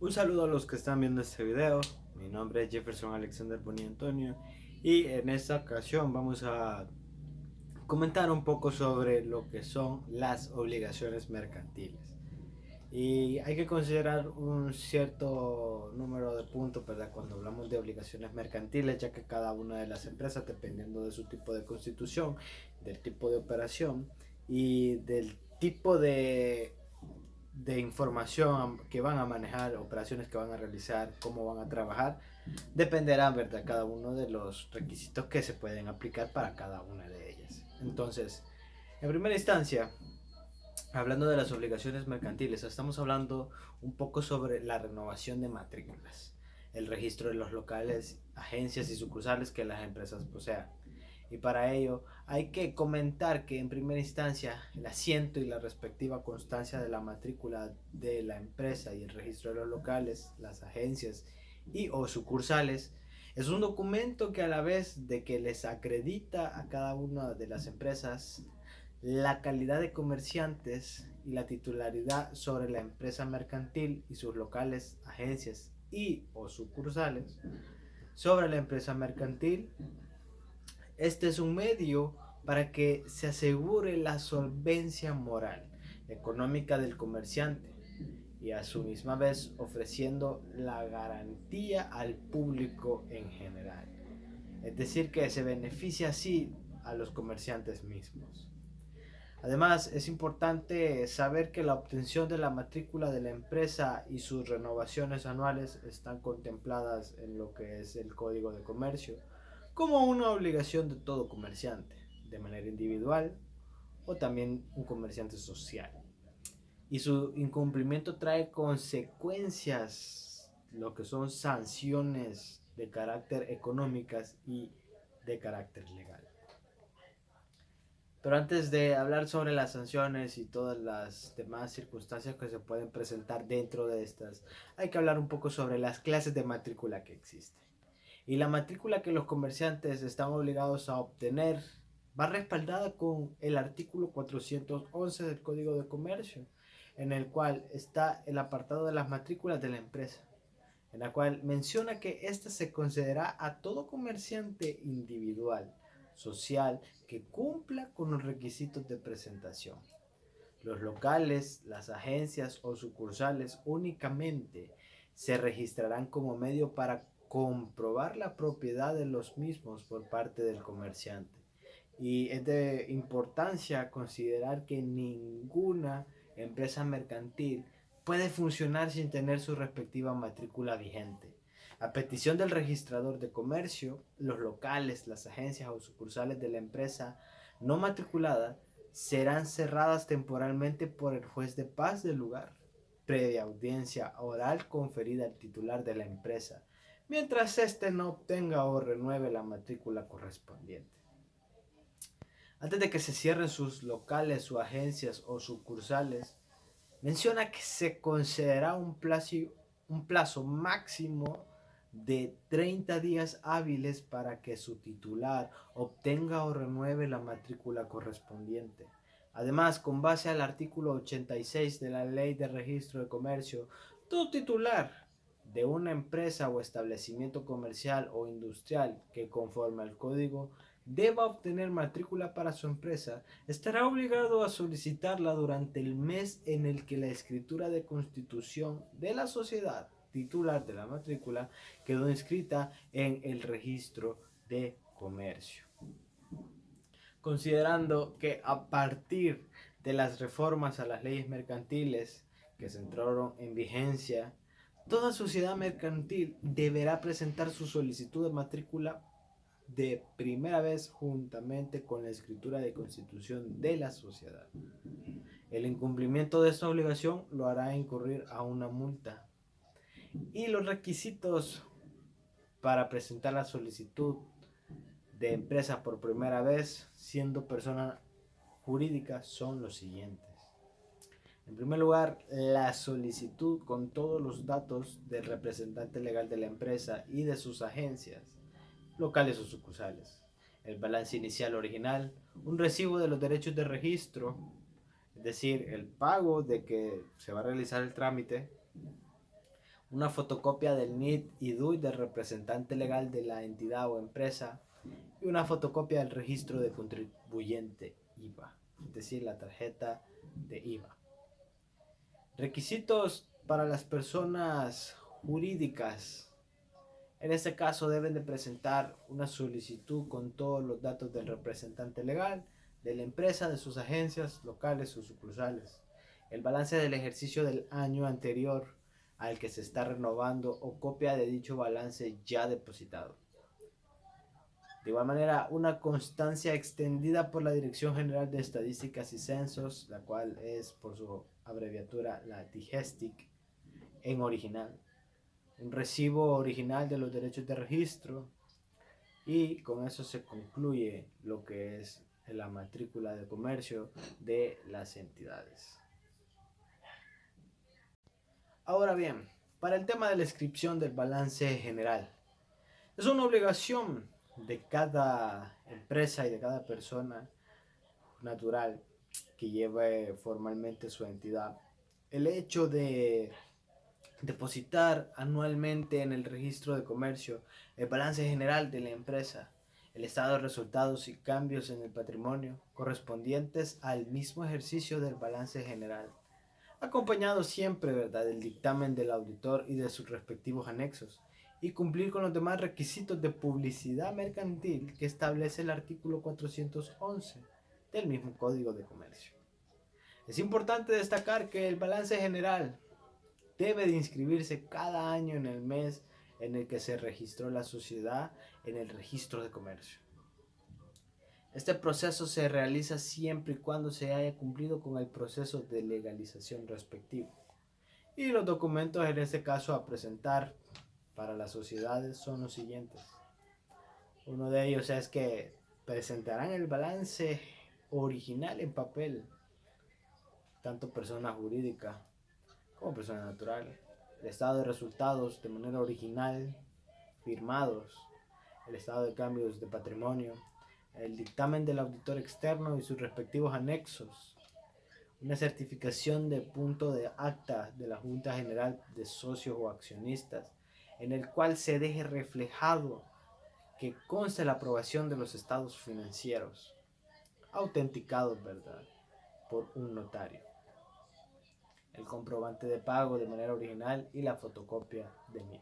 Un saludo a los que están viendo este video. Mi nombre es Jefferson Alexander Boni Antonio y en esta ocasión vamos a comentar un poco sobre lo que son las obligaciones mercantiles. Y hay que considerar un cierto número de puntos, ¿verdad? Cuando hablamos de obligaciones mercantiles, ya que cada una de las empresas, dependiendo de su tipo de constitución, del tipo de operación y del tipo de información que van a manejar, operaciones que van a realizar, cómo van a trabajar, dependerán, ¿verdad?, cada uno de los requisitos que se pueden aplicar para cada una de ellas. Entonces, en primera instancia, hablando de las obligaciones mercantiles, estamos hablando un poco sobre la renovación de matrículas, el registro de los locales, agencias y sucursales que las empresas posean. Y para ello hay que comentar que en primera instancia el asiento y la respectiva constancia de la matrícula de la empresa y el registro de los locales, las agencias y o sucursales es un documento que a la vez de que les acredita a cada una de las empresas la calidad de comerciantes y la titularidad sobre la empresa mercantil y sus locales, agencias y o sucursales sobre la empresa mercantil. Este es un medio para que se asegure la solvencia moral, económica del comerciante y a su misma vez ofreciendo la garantía al público en general. Es decir, que se beneficia así a los comerciantes mismos. Además, es importante saber que la obtención de la matrícula de la empresa y sus renovaciones anuales están contempladas en lo que es el Código de Comercio como una obligación de todo comerciante, de manera individual o también un comerciante social. Y su incumplimiento trae consecuencias, lo que son sanciones de carácter económicas y de carácter legal. Pero antes de hablar sobre las sanciones y todas las demás circunstancias que se pueden presentar dentro de estas, hay que hablar un poco sobre las clases de matrícula que existen. Y la matrícula que los comerciantes están obligados a obtener va respaldada con el artículo 411 del Código de Comercio, en el cual está el apartado de las matrículas de la empresa, en la cual menciona que ésta se concederá a todo comerciante individual, social, que cumpla con los requisitos de presentación. Los locales, las agencias o sucursales únicamente se registrarán como medio para comprobar la propiedad de los mismos por parte del comerciante. Y es de importancia considerar que ninguna empresa mercantil puede funcionar sin tener su respectiva matrícula vigente. A petición del registrador de comercio, los locales, las agencias o sucursales de la empresa no matriculada serán cerradas temporalmente por el juez de paz del lugar, previa audiencia oral conferida al titular de la empresa, mientras éste no obtenga o renueve la matrícula correspondiente. Antes de que se cierren sus locales o agencias o sucursales, menciona que se concederá un plazo máximo de 30 días hábiles para que su titular obtenga o renueve la matrícula correspondiente. Además, con base al artículo 86 de la Ley de Registro de Comercio, todo titular de una empresa o establecimiento comercial o industrial que conforme al código deba obtener matrícula para su empresa, estará obligado a solicitarla durante el mes en el que la escritura de constitución de la sociedad titular de la matrícula quedó inscrita en el registro de comercio. Considerando que a partir de las reformas a las leyes mercantiles que se entraron en vigencia, toda sociedad mercantil deberá presentar su solicitud de matrícula de primera vez juntamente con la escritura de constitución de la sociedad. El incumplimiento de esta obligación lo hará incurrir a una multa. Y los requisitos para presentar la solicitud de empresa por primera vez siendo persona jurídica son los siguientes. En primer lugar, la solicitud con todos los datos del representante legal de la empresa y de sus agencias, locales o sucursales. El balance inicial original, un recibo de los derechos de registro, es decir, el pago de que se va a realizar el trámite, una fotocopia del NID y DUI del representante legal de la entidad o empresa y una fotocopia del registro de contribuyente IVA, es decir, la tarjeta de IVA. Requisitos para las personas jurídicas. En este caso deben de presentar una solicitud con todos los datos del representante legal, de la empresa, de sus agencias locales o sucursales, el balance del ejercicio del año anterior al que se está renovando o copia de dicho balance ya depositado. De igual manera, una constancia extendida por la Dirección General de Estadísticas y Censos, la cual es por su abreviatura la DIGESTIC, en original. Un recibo original de los derechos de registro y con eso se concluye lo que es la matrícula de comercio de las entidades. Ahora bien, para el tema de la inscripción del balance general, es una obligación de cada empresa y de cada persona natural que lleve formalmente su entidad el hecho de depositar anualmente en el registro de comercio el balance general de la empresa, el estado de resultados y cambios en el patrimonio correspondientes al mismo ejercicio del balance general, acompañado siempre, ¿verdad?, del dictamen del auditor y de sus respectivos anexos, y cumplir con los demás requisitos de publicidad mercantil que establece el artículo 411 del mismo Código de Comercio. Es importante destacar que el balance general debe de inscribirse cada año en el mes en el que se registró la sociedad en el registro de comercio. Este proceso se realiza siempre y cuando se haya cumplido con el proceso de legalización respectivo. Y los documentos en este caso a presentar para las sociedades son los siguientes. Uno de ellos es que presentarán el balance original en papel, tanto persona jurídica como persona natural, el estado de resultados de manera original, firmados, el estado de cambios de patrimonio, el dictamen del auditor externo y sus respectivos anexos, una certificación de punto de acta de la Junta General de Socios o Accionistas, en el cual se deje reflejado que conste la aprobación de los estados financieros, autenticados, ¿verdad?, por un notario, el comprobante de pago de manera original y la fotocopia de NIT.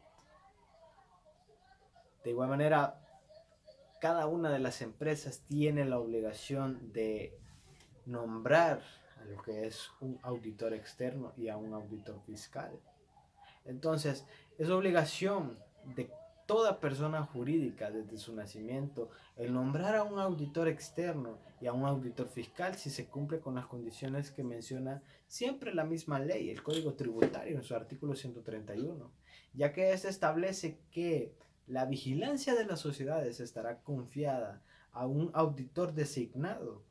De igual manera, cada una de las empresas tiene la obligación de nombrar a lo que es un auditor externo y a un auditor fiscal. Entonces, es obligación de toda persona jurídica desde su nacimiento el nombrar a un auditor externo y a un auditor fiscal si se cumple con las condiciones que menciona siempre la misma ley, el Código Tributario en su artículo 131, ya que este establece que la vigilancia de las sociedades estará confiada a un auditor designado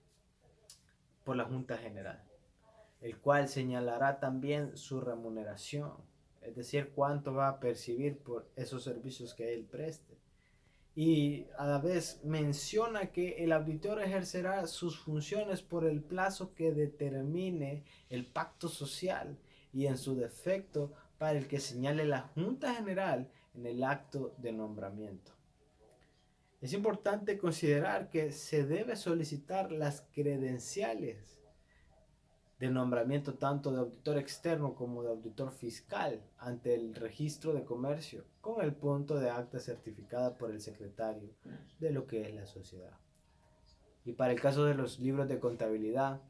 por la Junta General, el cual señalará también su remuneración, es decir, cuánto va a percibir por esos servicios que él preste. Y a la vez menciona que el auditor ejercerá sus funciones por el plazo que determine el pacto social y en su defecto para el que señale la Junta General en el acto de nombramiento. Es importante considerar que se debe solicitar las credenciales de nombramiento tanto de auditor externo como de auditor fiscal ante el registro de comercio con el punto de acta certificada por el secretario de lo que es la sociedad. Y para el caso de los libros de contabilidad,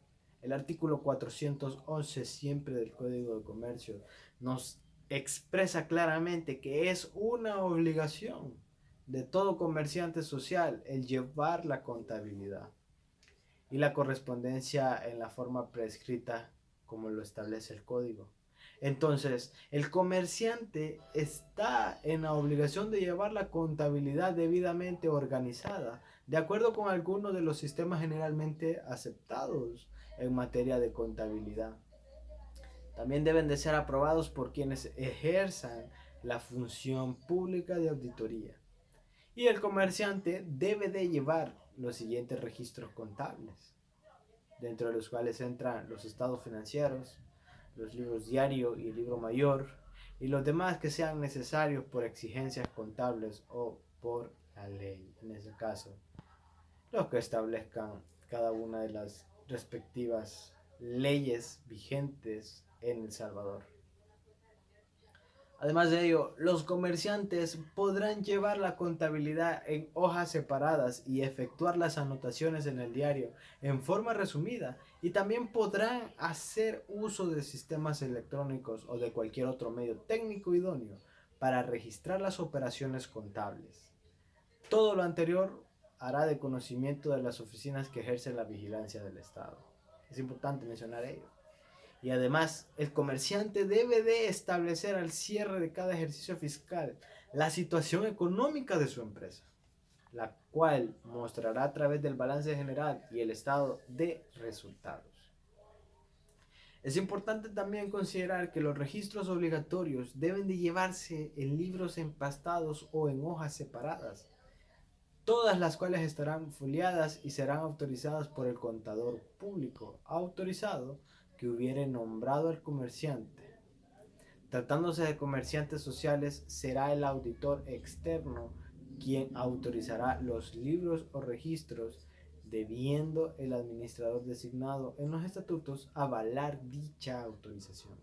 el artículo 411 siempre del Código de Comercio nos expresa claramente que es una obligación de todo comerciante social el llevar la contabilidad y la correspondencia en la forma prescrita como lo establece el código. Entonces, el comerciante está en la obligación de llevar la contabilidad debidamente organizada, de acuerdo con algunos de los sistemas generalmente aceptados en materia de contabilidad. También deben de ser aprobados por quienes ejerzan la función pública de auditoría. Y el comerciante debe de llevar los siguientes registros contables, dentro de los cuales entran los estados financieros, los libros diario y el libro mayor, y los demás que sean necesarios por exigencias contables o por la ley, en ese caso, los que establezcan cada una de las respectivas leyes vigentes en El Salvador. Además de ello, los comerciantes podrán llevar la contabilidad en hojas separadas y efectuar las anotaciones en el diario en forma resumida, y también podrán hacer uso de sistemas electrónicos o de cualquier otro medio técnico idóneo para registrar las operaciones contables. Todo lo anterior hará de conocimiento de las oficinas que ejercen la vigilancia del Estado. Es importante mencionar ello. Y además, el comerciante debe de establecer al cierre de cada ejercicio fiscal la situación económica de su empresa, la cual mostrará a través del balance general y el estado de resultados. Es importante también considerar que los registros obligatorios deben de llevarse en libros empastados o en hojas separadas, todas las cuales estarán foliadas y serán autorizadas por el contador público autorizado que hubiere nombrado al comerciante. Tratándose de comerciantes sociales, será el auditor externo quien autorizará los libros o registros, debiendo el administrador designado en los estatutos avalar dicha autorización.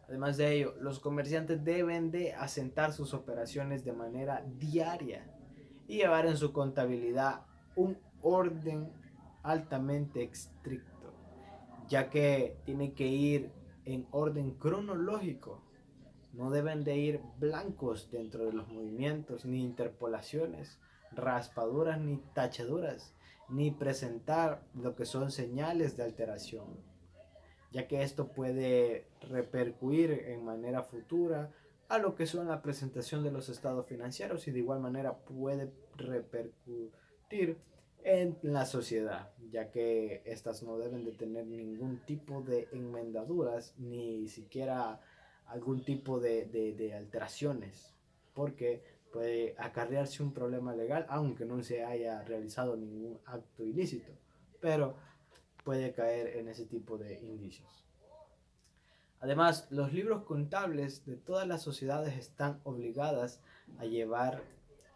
Además de ello, los comerciantes deben de asentar sus operaciones de manera diaria y llevar en su contabilidad un orden altamente estricto, ya que tiene que ir en orden cronológico. No deben de ir blancos dentro de los movimientos, ni interpolaciones, raspaduras, ni tachaduras, ni presentar lo que son señales de alteración, ya que esto puede repercutir en manera futura a lo que son la presentación de los estados financieros, y de igual manera puede repercutir en la sociedad, ya que estas no deben de tener ningún tipo de enmendaduras ni siquiera algún tipo de alteraciones, porque puede acarrearse un problema legal aunque no se haya realizado ningún acto ilícito, pero puede caer en ese tipo de indicios. Además, los libros contables de todas las sociedades están obligadas a llevar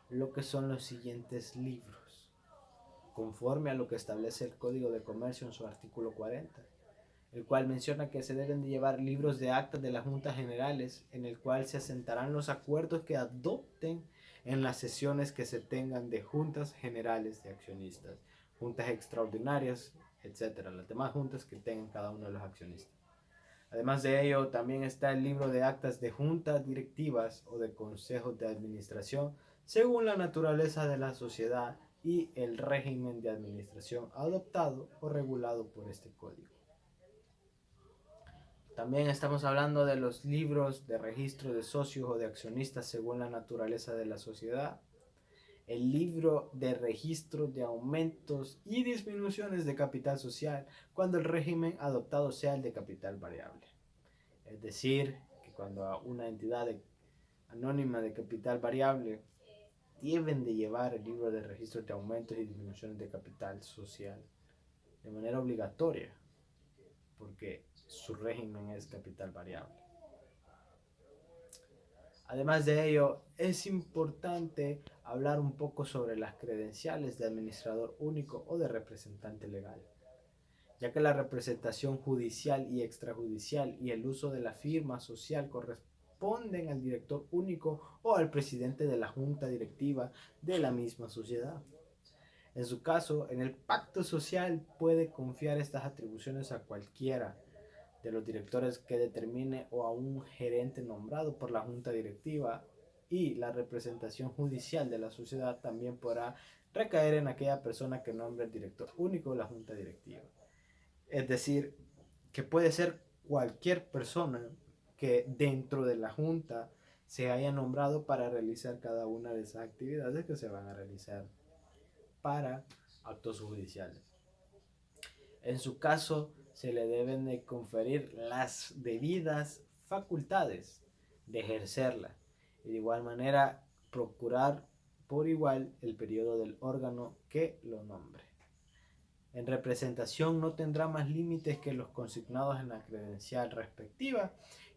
lo que son los siguientes libros, conforme a lo que establece el Código de Comercio en su artículo 40, el cual menciona que se deben de llevar libros de actas de las juntas generales, en el cual se asentarán los acuerdos que adopten en las sesiones que se tengan de juntas generales de accionistas, juntas extraordinarias, etcétera, las demás juntas que tengan cada uno de los accionistas. Además de ello, también está el libro de actas de juntas directivas o de consejos de administración, según la naturaleza de la sociedad y el régimen de administración adoptado o regulado por este código. También estamos hablando de los libros de registro de socios o de accionistas según la naturaleza de la sociedad, el libro de registro de aumentos y disminuciones de capital social cuando el régimen adoptado sea el de capital variable. Es decir, que cuando una entidad anónima de capital variable deben de llevar el libro de registro de aumentos y disminuciones de capital social de manera obligatoria, porque su régimen es capital variable. Además de ello, es importante hablar un poco sobre las credenciales de administrador único o de representante legal, ya que la representación judicial y extrajudicial y el uso de la firma social corresponden al director único o al presidente de la junta directiva de la misma sociedad. En su caso, en el pacto social puede confiar estas atribuciones a cualquiera de los directores que determine o a un gerente nombrado por la junta directiva, y la representación judicial de la sociedad también podrá recaer en aquella persona que nombre el director único de la junta directiva. Es decir, que puede ser cualquier persona que dentro de la junta se haya nombrado para realizar cada una de esas actividades que se van a realizar para actos judiciales. En su caso, se le deben de conferir las debidas facultades de ejercerla, y de igual manera procurar por igual el periodo del órgano que lo nombre. En representación no tendrá más límites que los consignados en la credencial respectiva,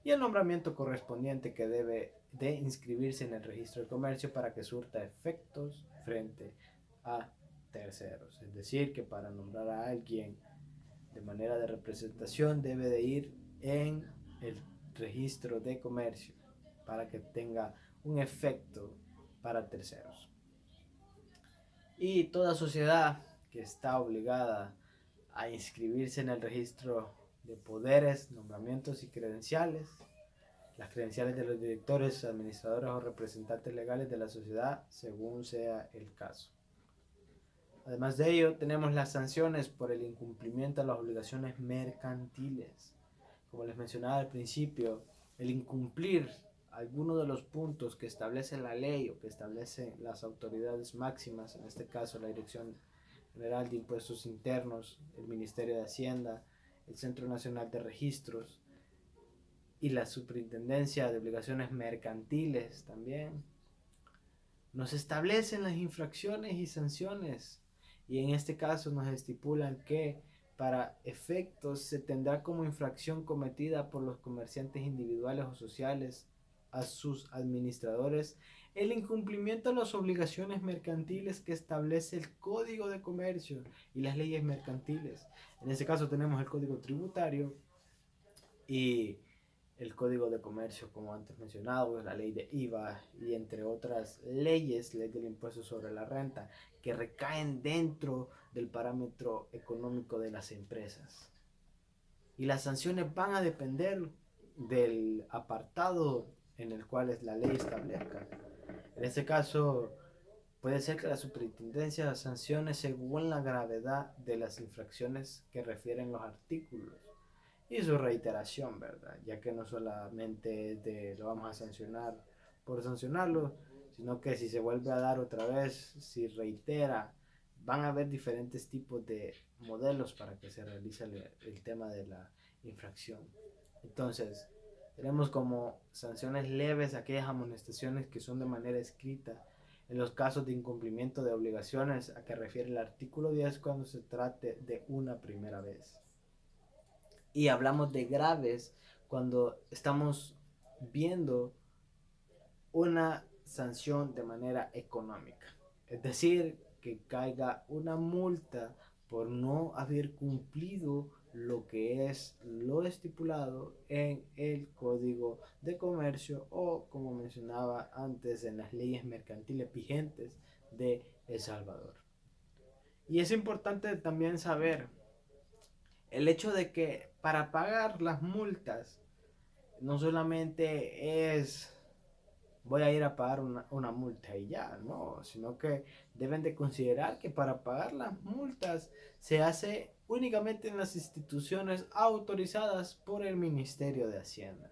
y el nombramiento correspondiente que debe de inscribirse en el registro de comercio para que surta efectos frente a terceros. Es decir, que para nombrar a alguien de manera de representación debe de ir en el registro de comercio para que tenga un efecto para terceros. Y toda sociedad que está obligada a inscribirse en el registro de poderes, nombramientos y credenciales, las credenciales de los directores, administradores o representantes legales de la sociedad, según sea el caso. Además de ello, tenemos las sanciones por el incumplimiento de las obligaciones mercantiles. Como les mencionaba al principio, el incumplir alguno de los puntos que establece la ley o que establecen las autoridades máximas, en este caso la Dirección General de Impuestos Internos, el Ministerio de Hacienda, el Centro Nacional de Registros y la Superintendencia de Obligaciones Mercantiles también, nos establecen las infracciones y sanciones, y en este caso nos estipulan que para efectos se tendrá como infracción cometida por los comerciantes individuales o sociales a sus administradores el incumplimiento de las obligaciones mercantiles que establece el Código de Comercio y las leyes mercantiles. En este caso tenemos el Código Tributario y el Código de Comercio, como antes mencionado, la ley de IVA y entre otras leyes, ley del impuesto sobre la renta, que recaen dentro del parámetro económico de las empresas. Y las sanciones van a depender del apartado en el cual la ley establezca. En este caso, puede ser que la superintendencia sancione según la gravedad de las infracciones que refieren los artículos y su reiteración, ¿verdad? Ya que no solamente lo vamos a sancionar por sancionarlo, sino que si se vuelve a dar otra vez, si reitera, van a haber diferentes tipos de modelos para que se realice el tema de la infracción. Entonces, tenemos como sanciones leves aquellas amonestaciones que son de manera escrita en los casos de incumplimiento de obligaciones a que refiere el artículo 10 cuando se trate de una primera vez. Y hablamos de graves cuando estamos viendo una sanción de manera económica. Es decir, que caiga una multa por no haber cumplido lo que es lo estipulado en el Código de Comercio o, como mencionaba antes, en las leyes mercantiles vigentes de El Salvador. Y es importante también saber el hecho de que para pagar las multas no solamente es voy a ir a pagar una multa y ya, no, sino que deben de considerar que para pagar las multas se hace únicamente en las instituciones autorizadas por el Ministerio de Hacienda,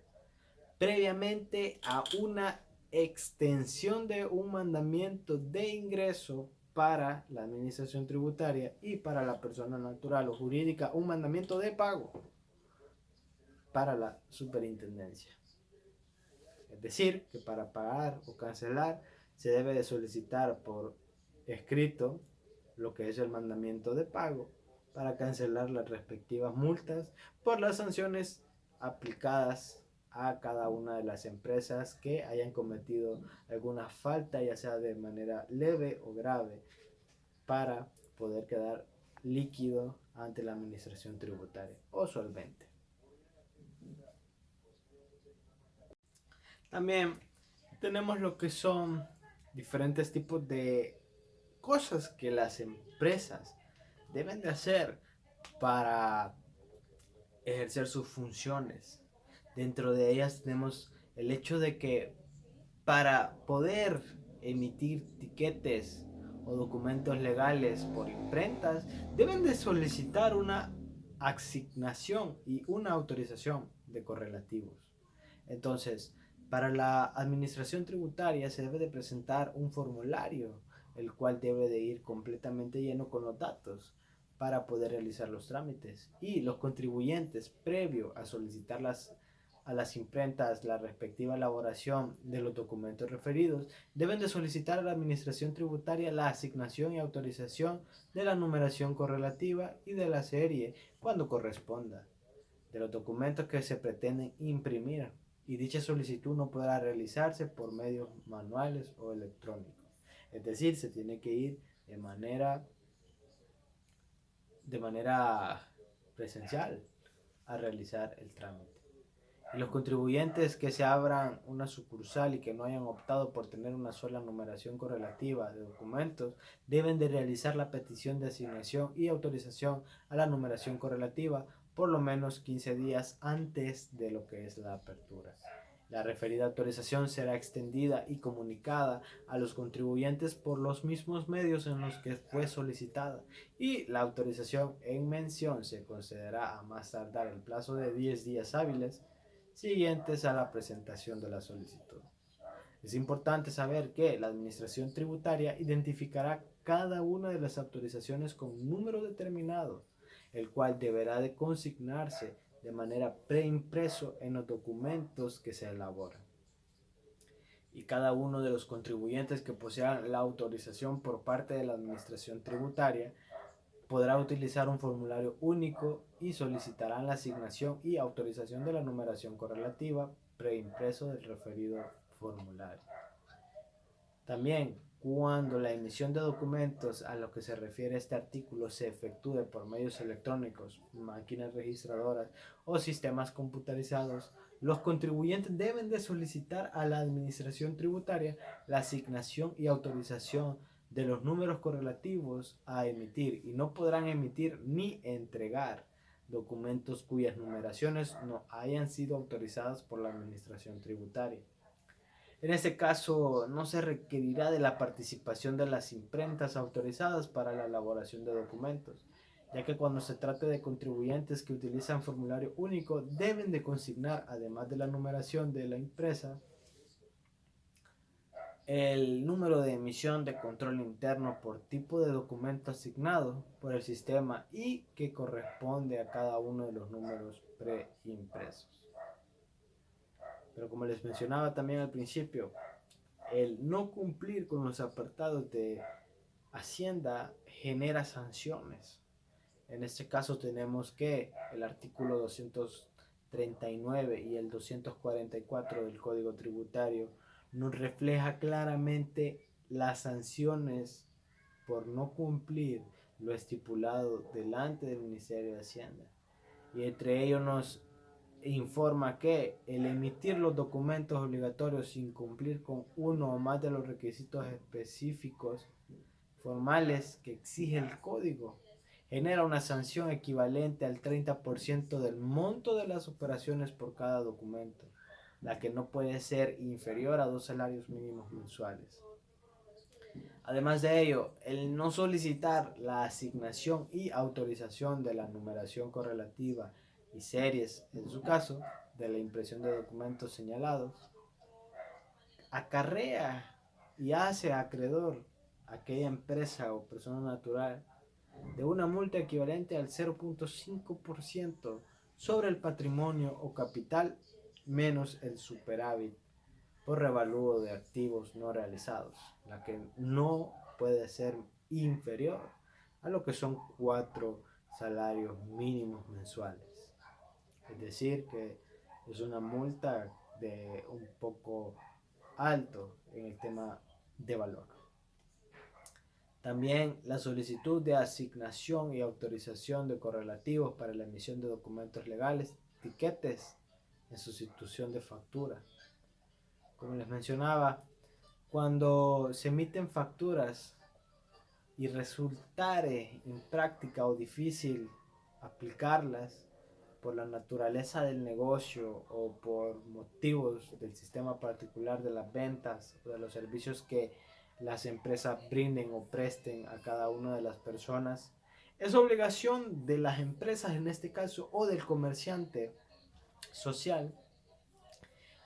previamente a una extensión de un mandamiento de ingreso para la administración tributaria y para la persona natural o jurídica, un mandamiento de pago para la superintendencia. Es decir, que para pagar o cancelar se debe de solicitar por escrito lo que es el mandamiento de pago para cancelar las respectivas multas por las sanciones aplicadas a cada una de las empresas que hayan cometido alguna falta, ya sea de manera leve o grave, para poder quedar líquido ante la administración tributaria o solvente. También tenemos lo que son diferentes tipos de cosas que las empresas deben de hacer para ejercer sus funciones. Dentro de ellas tenemos el hecho de que para poder emitir tiquetes o documentos legales por imprentas, deben de solicitar una asignación y una autorización de correlativos. Entonces, para la administración tributaria se debe de presentar un formulario, el cual debe de ir completamente lleno con los datos para poder realizar los trámites. Y los contribuyentes, previo a solicitarlas a las imprentas la respectiva elaboración de los documentos referidos, deben de solicitar a la administración tributaria la asignación y autorización de la numeración correlativa y de la serie cuando corresponda de los documentos que se pretenden imprimir y dicha solicitud no podrá realizarse por medios manuales o electrónicos. Es decir, se tiene que ir de manera presencial a realizar el trámite. Y los contribuyentes que se abran una sucursal y que no hayan optado por tener una sola numeración correlativa de documentos deben de realizar la petición de asignación y autorización a la numeración correlativa por lo menos 15 días antes de lo que es la apertura. La referida autorización será extendida y comunicada a los contribuyentes por los mismos medios en los que fue solicitada, y la autorización en mención se concederá a más tardar el plazo de 10 días hábiles siguientes a la presentación de la solicitud. Es importante saber que la Administración Tributaria identificará cada una de las autorizaciones con un número determinado, el cual deberá de consignarse de manera preimpreso en los documentos que se elaboran. Y cada uno de los contribuyentes que posean la autorización por parte de la Administración Tributaria podrá utilizar un formulario único y solicitarán la asignación y autorización de la numeración correlativa preimpreso del referido formulario. También, cuando la emisión de documentos a lo que se refiere este artículo se efectúe por medios electrónicos, máquinas registradoras o sistemas computarizados, los contribuyentes deben de solicitar a la Administración Tributaria la asignación y autorización de los números correlativos a emitir, y no podrán emitir ni entregar documentos cuyas numeraciones no hayan sido autorizadas por la Administración Tributaria. En este caso, no se requerirá de la participación de las imprentas autorizadas para la elaboración de documentos, ya que cuando se trate de contribuyentes que utilizan formulario único, deben de consignar, además de la numeración de la impresa, el número de emisión de control interno por tipo de documento asignado por el sistema y que corresponde a cada uno de los números preimpresos. Pero como les mencionaba también al principio, el no cumplir con los apartados de Hacienda genera sanciones. En este caso tenemos que el artículo 239 y el 244 del Código Tributario nos refleja claramente las sanciones por no cumplir lo estipulado delante del Ministerio de Hacienda. Y entre ellos nos informa que el emitir los documentos obligatorios sin cumplir con uno o más de los requisitos específicos formales que exige el código genera una sanción equivalente al 30% del monto de las operaciones por cada documento, la que no puede ser inferior a 2 salarios mínimos mensuales. Además de ello, el no solicitar la asignación y autorización de la numeración correlativa y series, en su caso, de la impresión de documentos señalados, acarrea y hace acreedor a aquella empresa o persona natural de una multa equivalente al 0.5% sobre el patrimonio o capital menos el superávit por revalúo de activos no realizados, la que no puede ser inferior a lo que son 4 salarios mínimos mensuales. Es decir, que es una multa de un poco alto en el tema de valor. También la solicitud de asignación y autorización de correlativos para la emisión de documentos legales, tiquetes en sustitución de factura. Como les mencionaba, cuando se emiten facturas y resultare impráctica o difícil aplicarlas por la naturaleza del negocio o por motivos del sistema particular de las ventas o de los servicios que las empresas brinden o presten a cada una de las personas, es obligación de las empresas en este caso o del comerciante social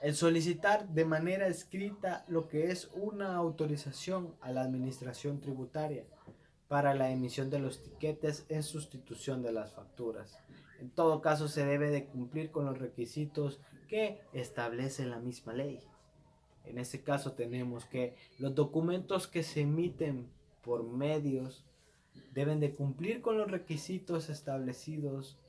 el solicitar de manera escrita lo que es una autorización a la Administración Tributaria para la emisión de los tiquetes en sustitución de las facturas. En todo caso, se debe de cumplir con los requisitos que establece la misma ley. En este caso tenemos que los documentos que se emiten por medios deben de cumplir con los requisitos establecidos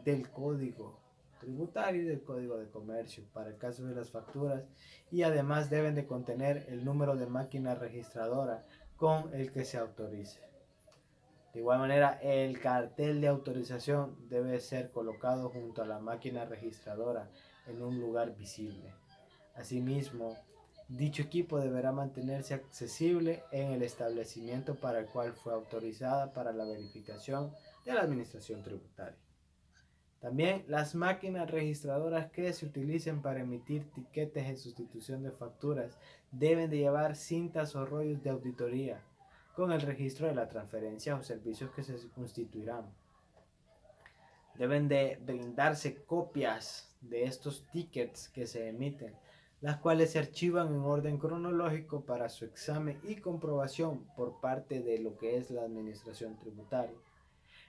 del código tributario y del Código de Comercio para el caso de las facturas, y además deben de contener el número de máquina registradora con el que se autorice. De igual manera, el cartel de autorización debe ser colocado junto a la máquina registradora en un lugar visible. Asimismo, dicho equipo deberá mantenerse accesible en el establecimiento para el cual fue autorizada para la verificación de la administración tributaria. También las máquinas registradoras que se utilicen para emitir tiquetes en sustitución de facturas deben de llevar cintas o rollos de auditoría con el registro de la transferencia o servicios que se constituirán. Deben de brindarse copias de estos tickets que se emiten, las cuales se archivan en orden cronológico para su examen y comprobación por parte de lo que es la administración tributaria.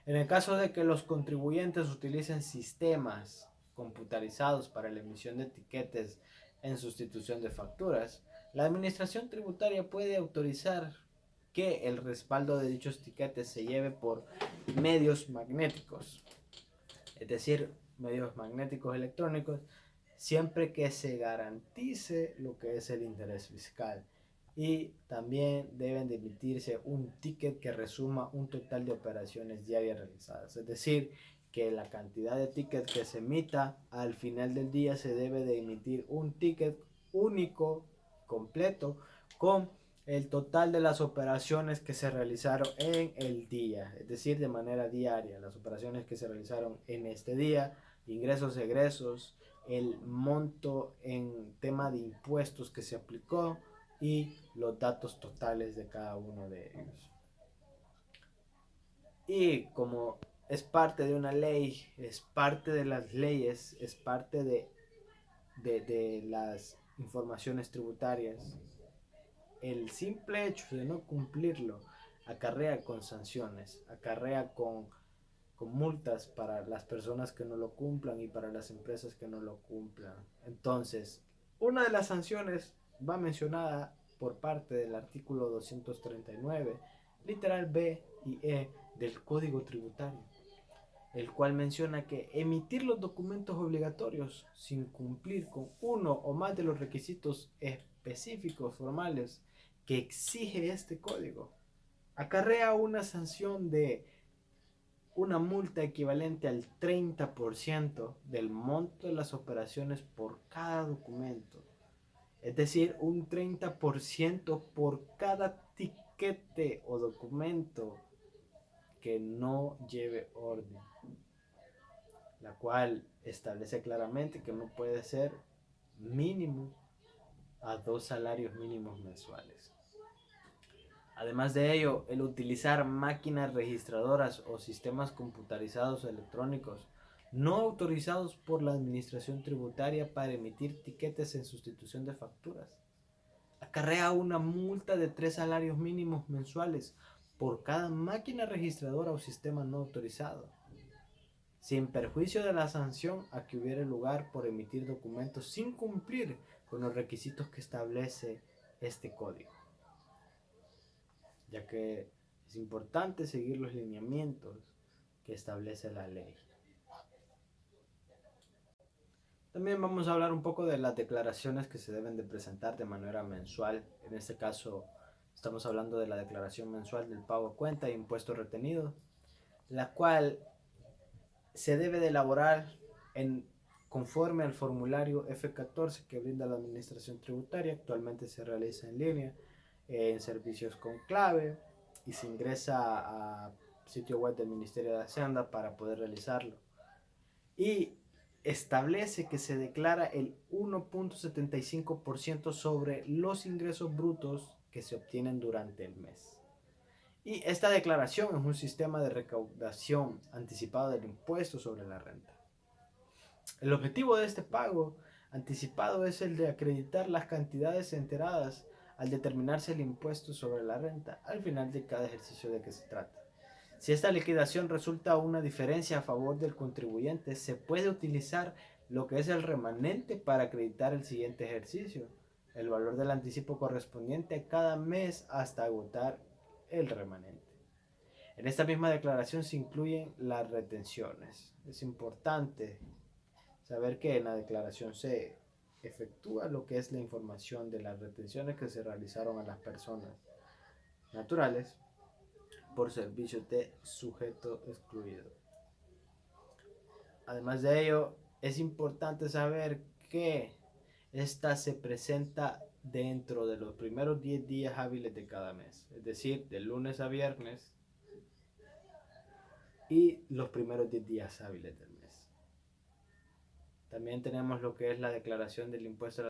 En el caso de que los contribuyentes utilicen sistemas computarizados para la emisión de tiquetes en sustitución de facturas, la administración tributaria puede autorizar que el respaldo de dichos tiquetes se lleve por medios magnéticos, es decir, medios magnéticos electrónicos, siempre que se garantice lo que es el interés fiscal. Y también deben de emitirse un ticket que resuma un total de operaciones diarias realizadas. Es decir, que la cantidad de tickets que se emita al final del día se debe de emitir un ticket único, completo, con el total de las operaciones que se realizaron en el día, es decir, de manera diaria, las operaciones que se realizaron en este día, ingresos, egresos, el monto en tema de impuestos que se aplicó y los datos totales de cada uno de ellos. Y como es parte de una ley, es parte de las leyes, es parte de las informaciones tributarias, el simple hecho de no cumplirlo acarrea con sanciones, acarrea con multas para las personas que no lo cumplan y para las empresas que no lo cumplan. Entonces, una de las sanciones va mencionada por parte del artículo 239, literal B y E del Código Tributario, el cual menciona que emitir los documentos obligatorios sin cumplir con uno o más de los requisitos específicos formales que exige este código acarrea una sanción de una multa equivalente al 30% del monto de las operaciones por cada documento. Es decir, un 30% por cada tiquete o documento que no lleve orden, la cual establece claramente que no puede ser mínimo a 2 salarios mínimos mensuales. Además de ello, el utilizar máquinas registradoras o sistemas computarizados electrónicos no autorizados por la administración tributaria para emitir tiquetes en sustitución de facturas acarrea una multa de 3 salarios mínimos mensuales por cada máquina registradora o sistema no autorizado, sin perjuicio de la sanción a que hubiere lugar por emitir documentos sin cumplir con los requisitos que establece este código, ya que es importante seguir los lineamientos que establece la ley. También vamos a hablar un poco de las declaraciones que se deben de presentar de manera mensual. En este caso estamos hablando de la declaración mensual del pago a cuenta e impuesto retenido, la cual se debe de elaborar conforme al formulario F14 que brinda la administración tributaria. Actualmente se realiza en línea en servicios con clave y se ingresa a sitio web del Ministerio de Hacienda para poder realizarlo. Y establece que se declara el 1.75% sobre los ingresos brutos que se obtienen durante el mes. Y esta declaración es un sistema de recaudación anticipada del impuesto sobre la renta. El objetivo de este pago anticipado es el de acreditar las cantidades enteradas al determinarse el impuesto sobre la renta al final de cada ejercicio de que se trata. Si esta liquidación resulta una diferencia a favor del contribuyente, se puede utilizar lo que es el remanente para acreditar el siguiente ejercicio, el valor del anticipo correspondiente a cada mes hasta agotar el remanente. En esta misma declaración se incluyen las retenciones. Es importante Saber que en la declaración se efectúa lo que es la información de las retenciones que se realizaron a las personas naturales por servicios de sujeto excluido. Además de ello, es importante saber que esta se presenta dentro de los primeros 10 días hábiles de cada mes, es decir, de lunes a viernes y los primeros 10 días hábiles del mes. También tenemos lo que es la declaración del impuesto a la